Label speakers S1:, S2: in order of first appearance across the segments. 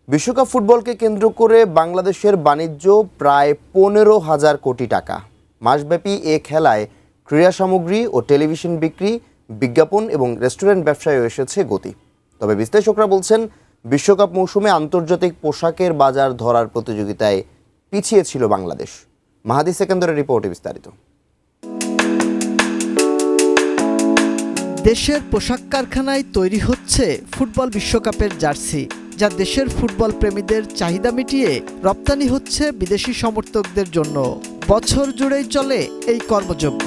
S1: বিশ্বকাপ ফুটবলকে কেন্দ্র করে বাংলাদেশের বাণিজ্য প্রায় 15,000 কোটি টাকা। মাসব্যাপী এ খেলায় ক্রীড়া সামগ্রী ও টেলিভিশন বিক্রি, বিজ্ঞাপন এবং রেস্টুরেন্ট ব্যবসায় এসেছে গতি। তবে বিশ্লেষকরা বলছেন, বিশ্বকাপ মৌসুমে আন্তর্জাতিক পোশাকের বাজার ধরার প্রতিযোগিতায় পিছিয়ে ছিল বাংলাদেশ। মাহাদি সেকেন্দারের রিপোর্টে বিস্তারিত।
S2: দেশের পোশাক কারখানায় তৈরি হচ্ছে ফুটবল বিশ্বকাপের জার্সি, যা দেশের ফুটবল প্রেমীদের চাহিদা মিটিয়ে রপ্তানি হচ্ছে বিদেশি সমর্থকদের জন্য। বছর জুড়েই চলে এই কর্মযজ্ঞ।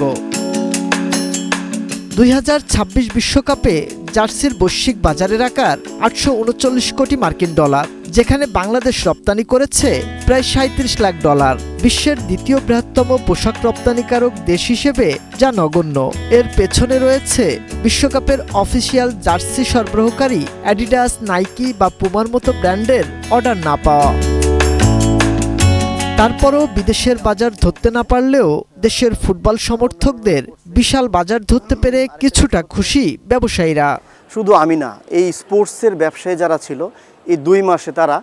S2: 2026 বিশ্বকাপে জার্সির বৈশ্বিক বাজারের আকার 839 কোটি মার্কিন ডলার, যেখানে বাংলাদেশ রপ্তানি করেছে প্রায় 37 লাখ ডলার। বিশ্বের দ্বিতীয় বৃহত্তম পোশাক রপ্তানিকারক দেশ হিসেবে যা নগণ্য। এর পেছনে রয়েছে বিশ্বকাপের অফিসিয়াল জার্সি সরবরাহকারী অ্যাডিডাস, নাইকি বা পুমার মতো ব্র্যান্ডের অর্ডার না পাওয়া। তারপরও বিদেশের বাজার ধরতে না পারলেও দেশের ফুটবল সমর্থকদের বিশাল বাজার ধরতে পেরে কিছুটা খুশি ব্যবসায়ীরা।
S3: শুধু আমি না, এই স্পোর্টসের ব্যবসায়ী যারা ছিল, এই 2 মাসে তারা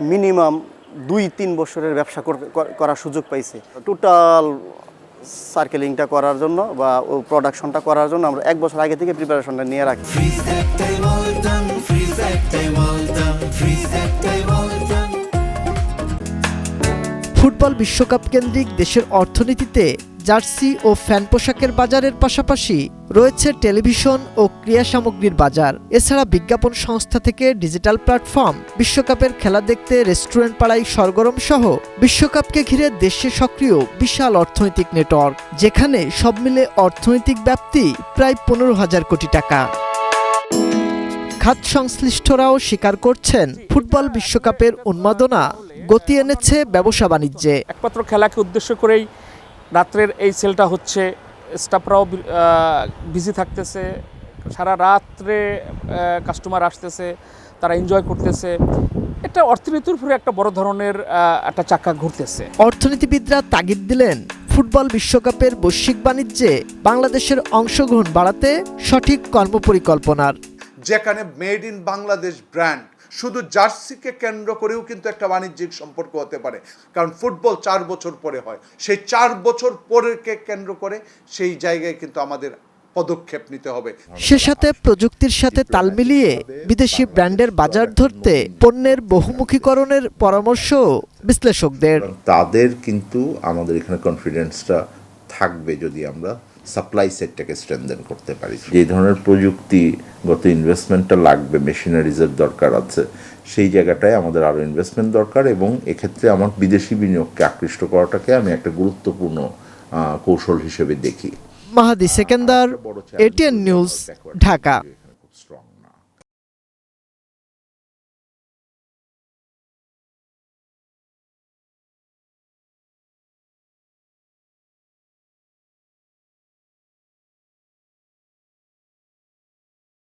S3: মিনিমাম 2-3 বছরের ব্যবসা করার সুযোগ পাইছে। টোটাল সার্কেলিংটা করার জন্য বা প্রোডাকশনটা করার জন্য আমরা 1 বছর আগে থেকে প্রিপারেশনটা নিয়ে রাখি।
S2: ফুটবল বিশ্বকাপ কেন্দ্রিক দেশের অর্থনীতিতে জার্সি ও ফ্যান পোশাকের বাজারের পাশাপাশি রয়েছে টেলিভিশন ও ক্রীড়া সামগ্রীর বাজার। এছাড়া বিজ্ঞাপন সংস্থা থেকে ডিজিটাল প্ল্যাটফর্ম, বিশ্বকাপের খেলা দেখতে রেস্টুরেন্ট পাড়ায় সরগরম সহ বিশ্বকাপকে ঘিরে দেশে সক্রিয় বিশাল অর্থনৈতিক নেটওয়ার্ক, যেখানে সব মিলে অর্থনৈতিক ব্যাপ্তি প্রায় 15,000 কোটি টাকা। খাত সংশ্লিষ্টরাও স্বীকার করছেন, ফুটবল বিশ্বকাপের উন্মাদনা গতি এনেছে ব্যবসা বাণিজ্যে।
S4: একমাত্র খেলাকে উদ্দেশ্য করেই রাত্রের এই সেলটা হচ্ছে। স্টাফরাও বিজি থাকতেছে, সারা রাত্রে কাস্টমার আসতেছে, তারা এনজয় করতেছে। এটা অর্থনীতির উপরে একটা বড় ধরনের একটা চাকা ঘুরতেছে।
S2: অর্থনীতিবিদরা তাগিদ দিলেন, ফুটবল বিশ্বকাপের বৈশ্বিক বাণিজ্যে বাংলাদেশের অংশগ্রহণ বাড়াতে সঠিক কর্মপরিকল্পনার।
S5: যেখানে মেড ইন বাংলাদেশ ব্র্যান্ড, শুধু জার্সিকে কেন্দ্র করেও কিন্তু একটা বাণিজ্যিক সম্পর্ক হতে পারে, কারণ ফুটবল 4 বছর পরে হয়। সেই 4 বছর পরেকে কেন্দ্র করে সেই জায়গায় কিন্তু আমাদের পদক্ষেপ নিতে হবে।
S2: সে সাথে প্রযুক্তির সাথে তাল মিলিয়ে বিদেশি ব্র্যান্ডের বাজার ধরতে পণ্যের বহুমুখীকরণের পরামর্শ বিশ্লেষকদের।
S6: তাদের কিন্তু আমাদের এখানে কনফিডেন্সটা থাকবে যদি আমরা সাপ্লাই সেটটাকে স্ট্রেনথেন করতে পারি। যে ধরনের প্রযুক্তিগত ইনভেস্টমেন্টটা লাগবে, মেশিনারিজের দরকার আছে, সেই জায়গাটায় আমাদের আরও ইনভেস্টমেন্ট দরকার। এবং এক্ষেত্রে আমার বিদেশি বিনিয়োগকে আকৃষ্ট করাটাকে আমি একটা গুরুত্বপূর্ণ কৌশল হিসেবে দেখি।
S2: মাহাদি সেকেন্দার, এটিএন নিউজ, ঢাকা।